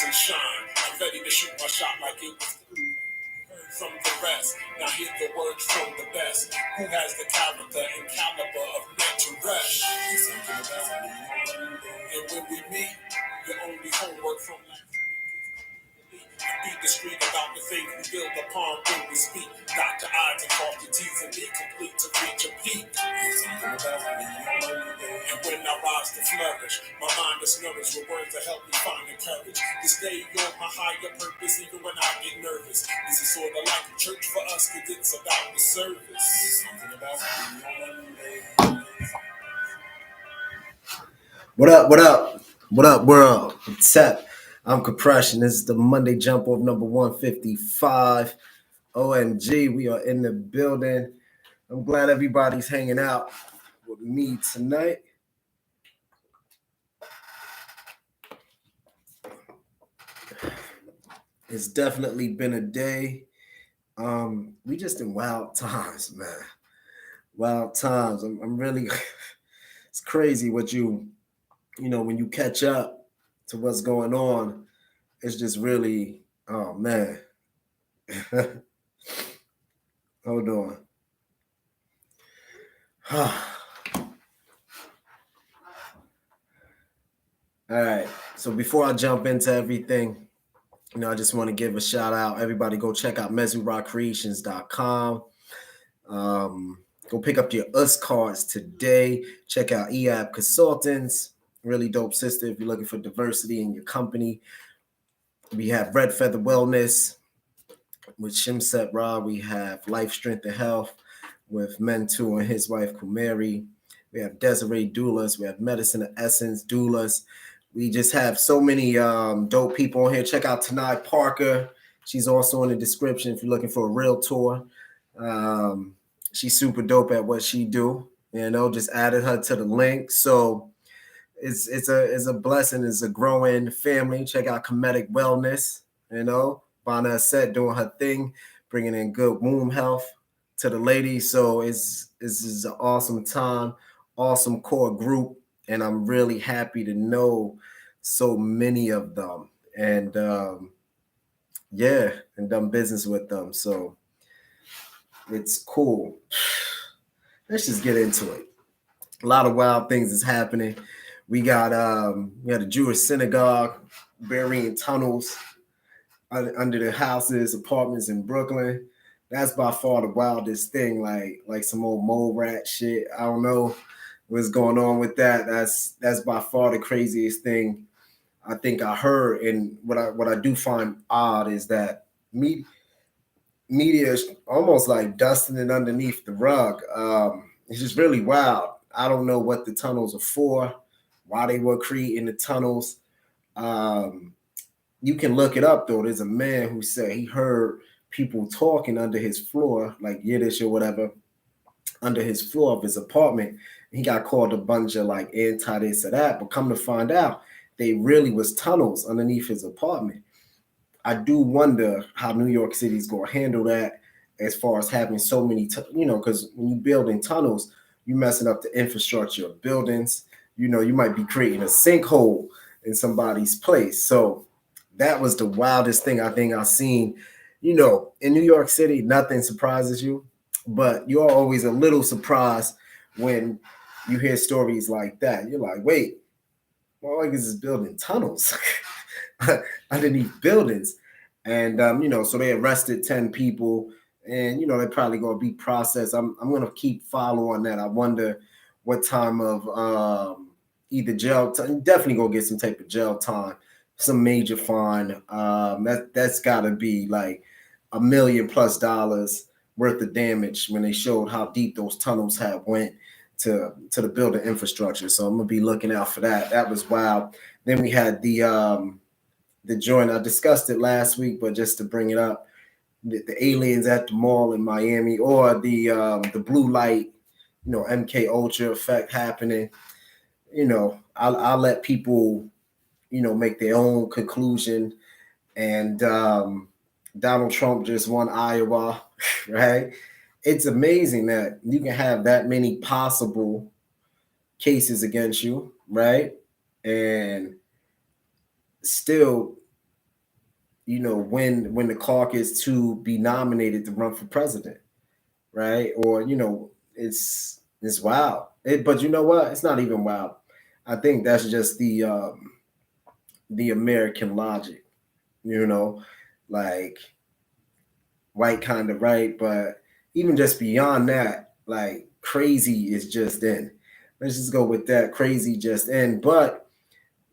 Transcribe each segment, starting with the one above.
rise and shine. I'm ready to shoot my shot like it was from the rest. Now hear the words from the best. Who has the character and caliber of men to rest? And when we meet, your only homework from life. Be discreet about the faith we build upon when we speak. Dot your I's and cross your T's and be complete to reach a peak. And when I rise to flourish, my mind is nourished with words to help me find the courage to stay on my higher purpose even when I get nervous. This is sort of like a church for us because it's about the service. Something about What up, what up? What up, world? What's up? I'm Compression. This is the Monday jump off number 155. OMG, we are in the building. I'm glad everybody's hanging out with me tonight. It's definitely been a day. We just in wild times, man. Wild times. I'm really it's crazy what when you catch up to what's going on, it's just really, oh man. Hold on. All right. So before I jump into everything, I just want to give a shout out. Everybody go check out MezuRockCreations.com. Go pick up your US cards today. Check out EAB Consultants. Really dope sister if you're looking for diversity in your company. We have Red Feather Wellness with Shimset Ra. We have Life, Strength, and Health with Mentu and his wife, Kumari. We have Desiree Doulas. We have Medicine of Essence Doulas. We just have so many dope people on here. Check out Tanai Parker. She's also in the description if you're looking for a realtor. She's super dope at what she do. Just added her to the link. So it's a blessing. It's a growing family. Check out Comedic Wellness. Bana Set doing her thing, bringing in good womb health to the ladies. So this is an awesome time, awesome core group. And I'm really happy to know so many of them and done business with them. So it's cool. Let's just get into it. A lot of wild things is happening. We got a Jewish synagogue burying tunnels under the houses, apartments in Brooklyn. That's by far the wildest thing, like some old mole rat shit. I don't know what's going on with that. That's by far the craziest thing I think I heard. And what I do find odd is that media is almost like dusting it underneath the rug. It's just really wild. I don't know what the tunnels are for, why they were creating the tunnels. You can look it up though. There's a man who said he heard people talking under his floor, like Yiddish or whatever, under his floor of his apartment. He got called a bunch of like anti this or that, but come to find out, they really was tunnels underneath his apartment. I do wonder how New York City's going to handle that as far as having so many, because when you building tunnels, you messing up the infrastructure of buildings. You might be creating a sinkhole in somebody's place. So that was the wildest thing I think I've seen. In New York City, nothing surprises you, but you're always a little surprised when you hear stories like that. You're like, wait, well, like is building tunnels underneath buildings. And, so they arrested 10 people and, they're probably going to be processed. I'm going to keep following that. I wonder what time of either jail time, definitely going to get some type of jail time, some major fine. That's got to be like $1 million+ worth of damage when they showed how deep those tunnels had went to the building infrastructure. So I'm gonna be looking out for that. That was wild. Then we had the joint. I discussed it last week, but just to bring it up, the aliens at the mall in Miami, or the blue light, MK Ultra effect happening. I'll let people, make their own conclusion. And Donald Trump just won Iowa, right? It's amazing that you can have that many possible cases against you, right? And still when the caucus to be nominated to run for president, right? Or it's wild. But you know what? It's not even wild. I think that's just the American logic, you know, like white kind of right, but even just beyond that, like crazy is just in. Let's just go with that. Crazy just in. But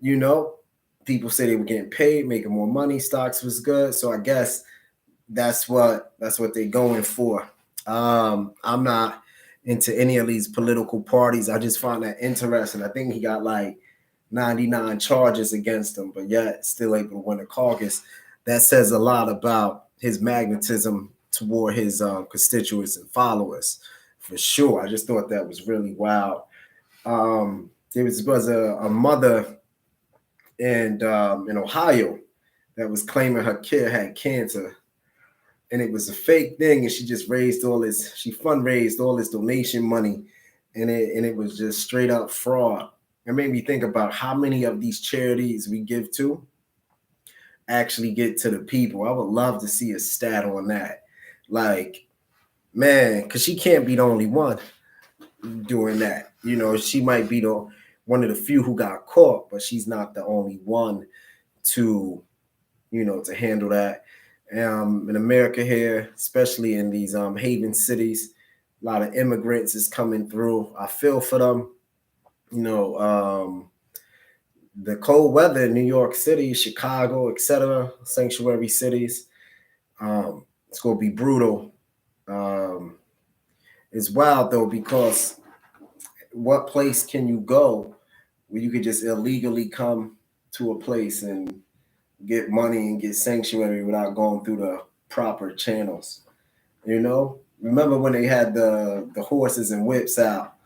you know, people say they were getting paid, making more money, stocks was good. So I guess that's what they're going for. I'm not into any of these political parties. I just find that interesting. I think he got like 99 charges against him, but yet still able to win a caucus. That says a lot about his magnetism toward his constituents and followers, for sure. I just thought that was really wild. There was a mother in Ohio that was claiming her kid had cancer, and it was a fake thing, and she fundraised all this donation money, and it was just straight up fraud. It made me think about how many of these charities we give to actually get to the people. I would love to see a stat on that. Like, man, because she can't be the only one doing that. She might be the one of the few who got caught, but she's not the only one to, to handle that. In America here, especially in these haven cities, a lot of immigrants is coming through. I feel for them. The cold weather in New York City, Chicago, etc., sanctuary cities, it's going to be brutal. It's wild though, because what place can you go where you could just illegally come to a place and get money and get sanctuary without going through the proper channels? Remember when they had the horses and whips out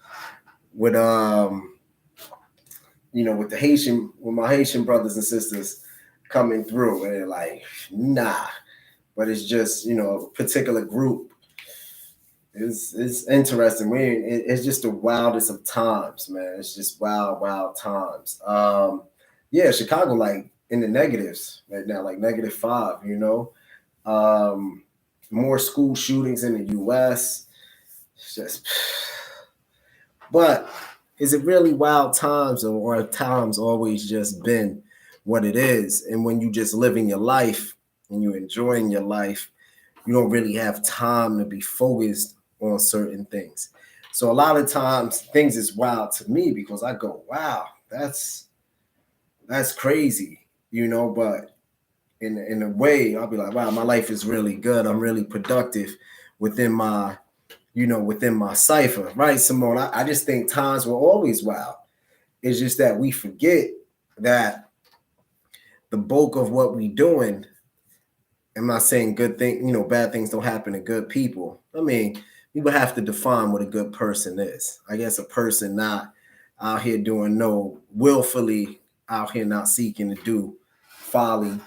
with with my Haitian brothers and sisters coming through, and they're like, nah. But it's just, a particular group. It's interesting. It's just the wildest of times, man. It's just wild, wild times. Yeah, Chicago, like in the negatives right now, like -5. More school shootings in the U.S. It's just, but is it really wild times, or have times always just been what it is? And when you just living your life and you're enjoying your life, you don't really have time to be focused on certain things. So a lot of times things is wild to me because I go, wow, that's crazy, but in a way I'll be like, wow, my life is really good. I'm really productive within my cipher, right, Simone? I just think times were always wild. It's just that we forget that the bulk of what we doing, I'm not saying good thing, bad things don't happen to good people. I mean, we would have to define what a good person is. I guess a person not out here doing willfully out here not seeking to do folly,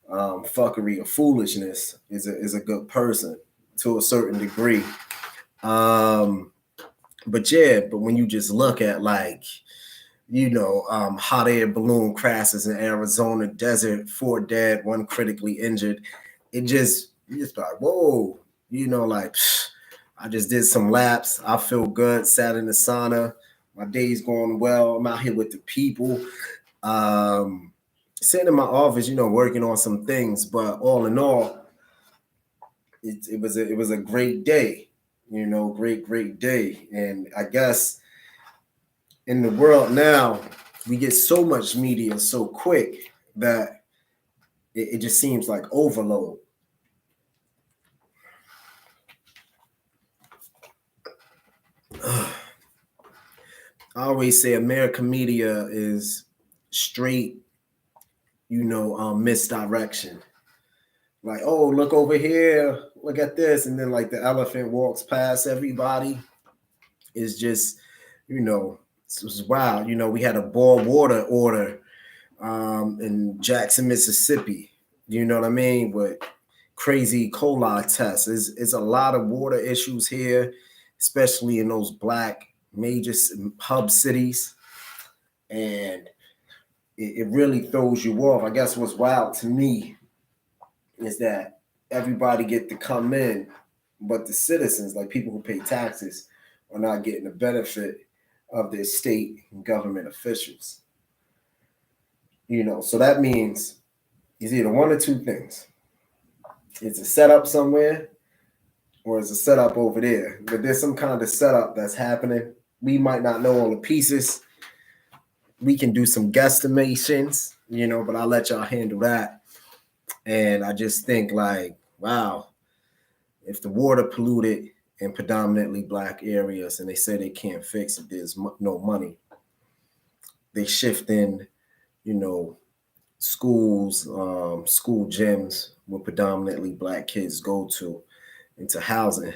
fuckery, or foolishness is a good person to a certain degree. But when you just look at like, hot air balloon crashes in Arizona desert, 4 dead, 1 critically injured. You just like, whoa, like, I just did some laps. I feel good, sat in the sauna. My day's going well. I'm out here with the people. Sitting in my office, working on some things, but all in all, it was a great day, great day. And I guess in the world now, we get so much media so quick that it just seems like overload. I always say American media is straight, misdirection. Like, oh, look over here, look at this, and then like the elephant walks past everybody. It's just, it was wild. We had a boil water order in Jackson, Mississippi. You know what I mean? With crazy E. coli tests. It's a lot of water issues here, especially in those black major hub cities. And it really throws you off. I guess what's wild to me is that everybody get to come in, but the citizens, like people who pay taxes, are not getting the benefit of their state and government officials. So that means it's either one or two things. It's a setup somewhere or it's a setup over there. But there's some kind of setup that's happening. We might not know all the pieces. We can do some guesstimations, but I'll let y'all handle that. And I just think like, wow, if the water polluted in predominantly black areas and they say they can't fix it, there's no money. They shift in, schools, school gyms where predominantly black kids go to into housing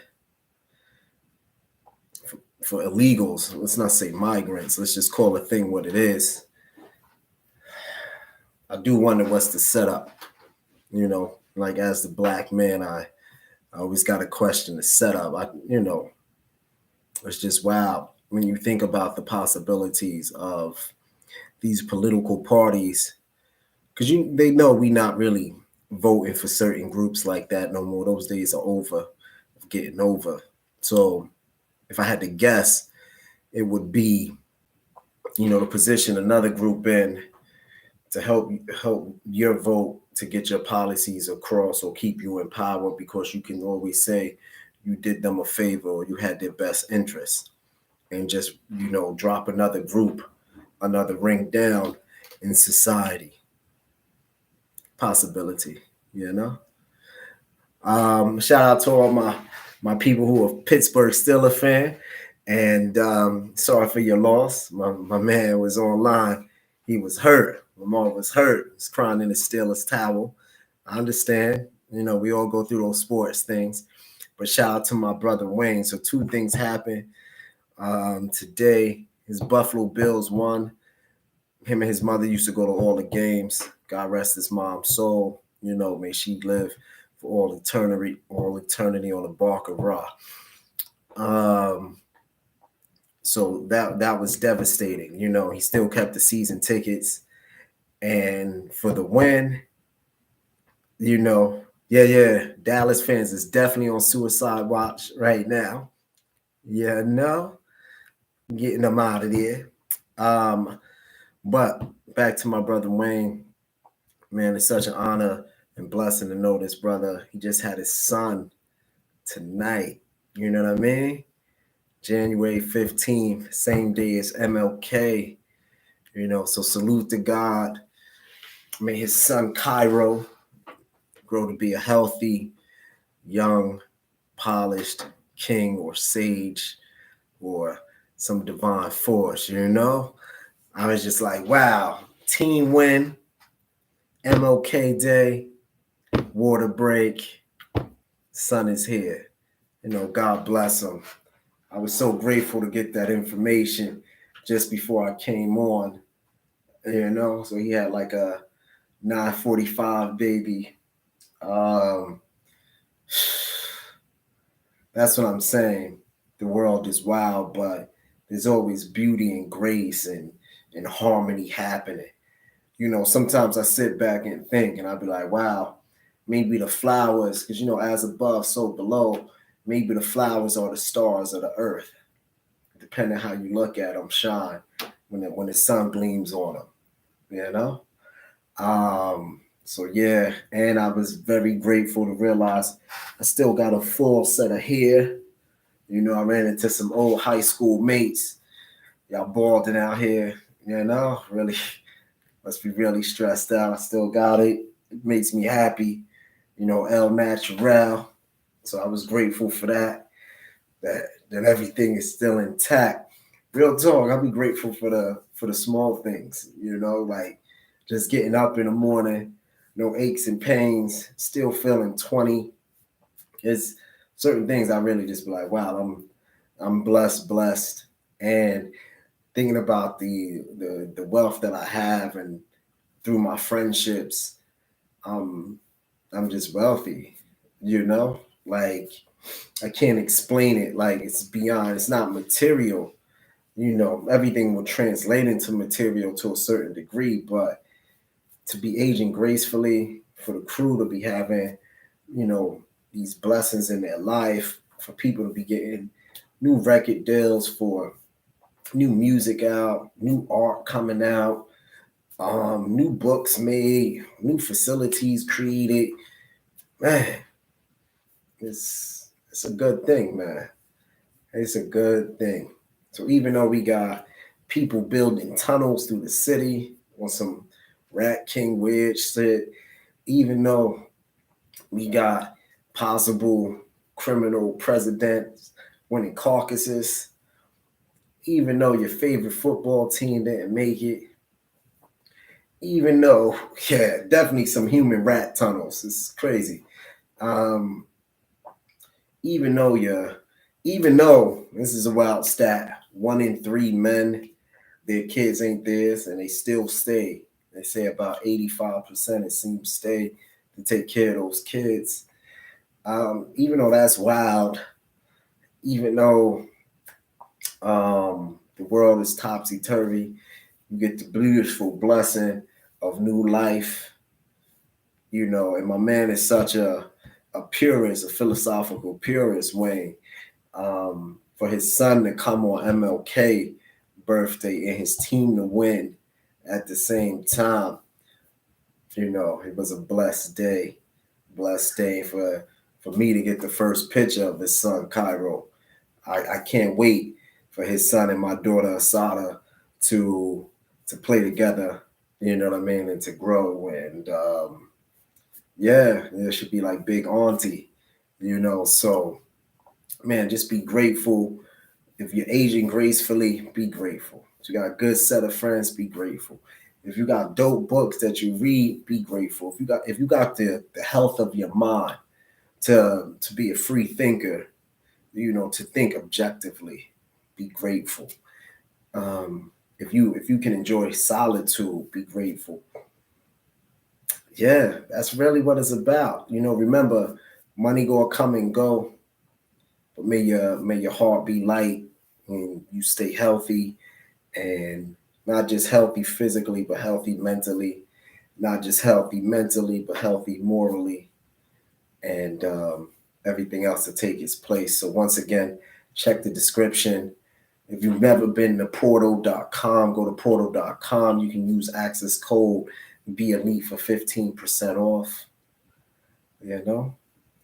for illegals. Let's not say migrants. Let's just call a thing what it is. I do wonder what's the setup. Like as the black man, I always got to question the setup. It's just wow when you think about the possibilities of these political parties, because they know we not really voting for certain groups like that no more. Those days are over, getting over. So if I had to guess, it would be, to position another group in to help your vote to get your policies across or keep you in power, because you can always say you did them a favor or you had their best interests, and just, drop another group, another ring down in society. Possibility, Shout out to all my people who are Pittsburgh Steelers fan, and sorry for your loss. My man was online. He was hurt. My mom was hurt. He's crying in the Steelers towel. I understand. We all go through those sports things. But shout out to my brother Wayne. So two things happened today. His Buffalo Bills won. Him and his mother used to go to all the games. God rest his mom's soul. May she live for all eternity on the bark of Ra. So that was devastating. He still kept the season tickets, and for the win, Dallas fans is definitely on suicide watch right now. Getting them out of there. But back to my brother Wayne, man, it's such an honor and blessing to know this brother. He just had his son tonight. You know what I mean? January 15th, same day as MLK. So salute to God. May his son Cairo grow to be a healthy, young, polished king or sage or some divine force, I was just like, wow, team win, MLK Day, water break, son is here. God bless him. I was so grateful to get that information just before I came on, so he had like a 9:45 baby. That's what I'm saying. The world is wild, but there's always beauty and grace and harmony happening. Sometimes I sit back and think, and I'll be like, wow, maybe the flowers, because, as above, so below, maybe the flowers are the stars of the earth. Depending how you look at them, shine when the sun gleams on them, So, yeah, and I was very grateful to realize I still got a full set of hair. I ran into some old high school mates. Y'all balding out here, really must be really stressed out. I still got it. It makes me happy, El Natural. So I was grateful for that everything is still intact. Real talk, I'll be grateful for the small things, like just getting up in the morning, no aches and pains, still feeling 20. It's certain things I really just be like, wow, I'm blessed, and thinking about the wealth that I have and through my friendships, I'm just wealthy, like I can't explain it. Like it's not material, everything will translate into material to a certain degree, but to be aging gracefully, for the crew to be having, these blessings in their life, for people to be getting new record deals, for new music out, new art coming out, new books made, new facilities created. Man, it's a good thing, man. It's a good thing. So even though we got people building tunnels through the city on some Rat King weird shit, even though we got possible criminal presidents winning caucuses, even though your favorite football team didn't make it, even though, yeah, definitely some human rat tunnels. It's crazy. Um, even though this is a wild stat, 1 in 3 men, their kids ain't theirs, and they still stay. They say about 85% it seems stay to take care of those kids. Even though that's wild, even though the world is topsy turvy, you get the beautiful blessing of new life, and my man is such a purist, a philosophical purist, Wayne. For his son to come on MLK birthday and his team to win at the same time, it was a blessed day for me to get the first picture of his son Cairo. I can't wait for his son and my daughter Asada to play together, you know what I mean, and to grow. And it should be like big auntie, So, man, just be grateful. If you're aging gracefully, be grateful. If you got a good set of friends, be grateful. If you got dope books that you read, be grateful. If you got the health of your mind to be a free thinker, to think objectively, be grateful. If you can enjoy solitude, be grateful. Yeah, that's really what it's about. Remember, money gonna come and go, but may your heart be light and you stay healthy, and not just healthy physically, but healthy mentally. Not just healthy mentally, but healthy morally, and everything else to take its place. So once again, check the description. If you've never been to portal.com, go to portal.com. You can use access code Be Elite for 15% off.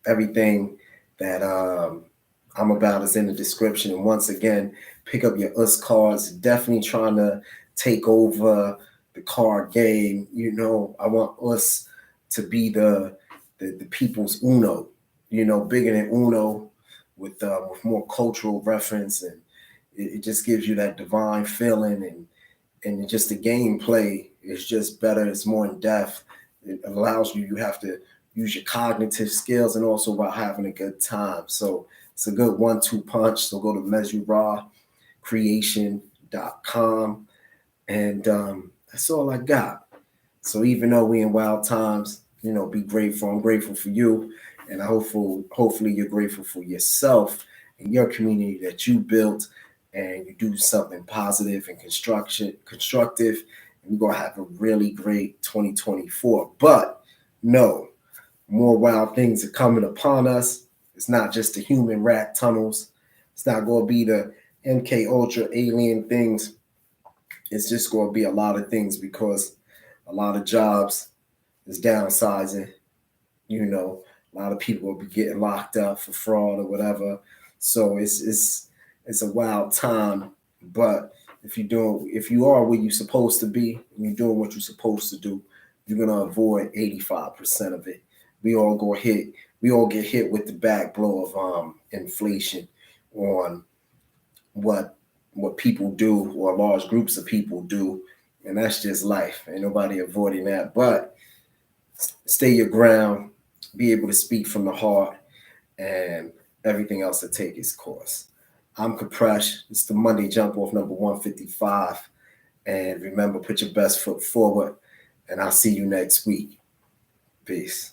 Everything that I'm about is in the description. And once again, pick up your US cards. Definitely trying to take over the card game. I want us to be the people's Uno. Bigger than Uno, with more cultural reference, and it just gives you that divine feeling, and just the gameplay is just better. It's more in depth. It allows you have to use your cognitive skills, and also while having a good time. So it's a good 1-2 punch. So go to MesuraCreation.com, and that's all I got. So even though we in wild times, be grateful. I'm grateful for you, and hopefully you're grateful for yourself and your community that you built, and you do something positive and constructive, and we're gonna have a really great 2024. But no, more wild things are coming upon us. It's not just the human rat tunnels. It's not going to be the MK Ultra alien things. It's just going to be a lot of things, because a lot of jobs is downsizing. A lot of people will be getting locked up for fraud or whatever. So it's a wild time. But if you are where you're supposed to be, and you're doing what you're supposed to do, you're gonna avoid 85% of it. We all get hit with the back blow of inflation on what people do, or large groups of people do, and that's just life. Ain't nobody avoiding that. But stay your ground, be able to speak from the heart, and everything else to take its course. I'm Kapresh. It's the Monday Jump Off number 155. And remember, put your best foot forward, and I'll see you next week. Peace.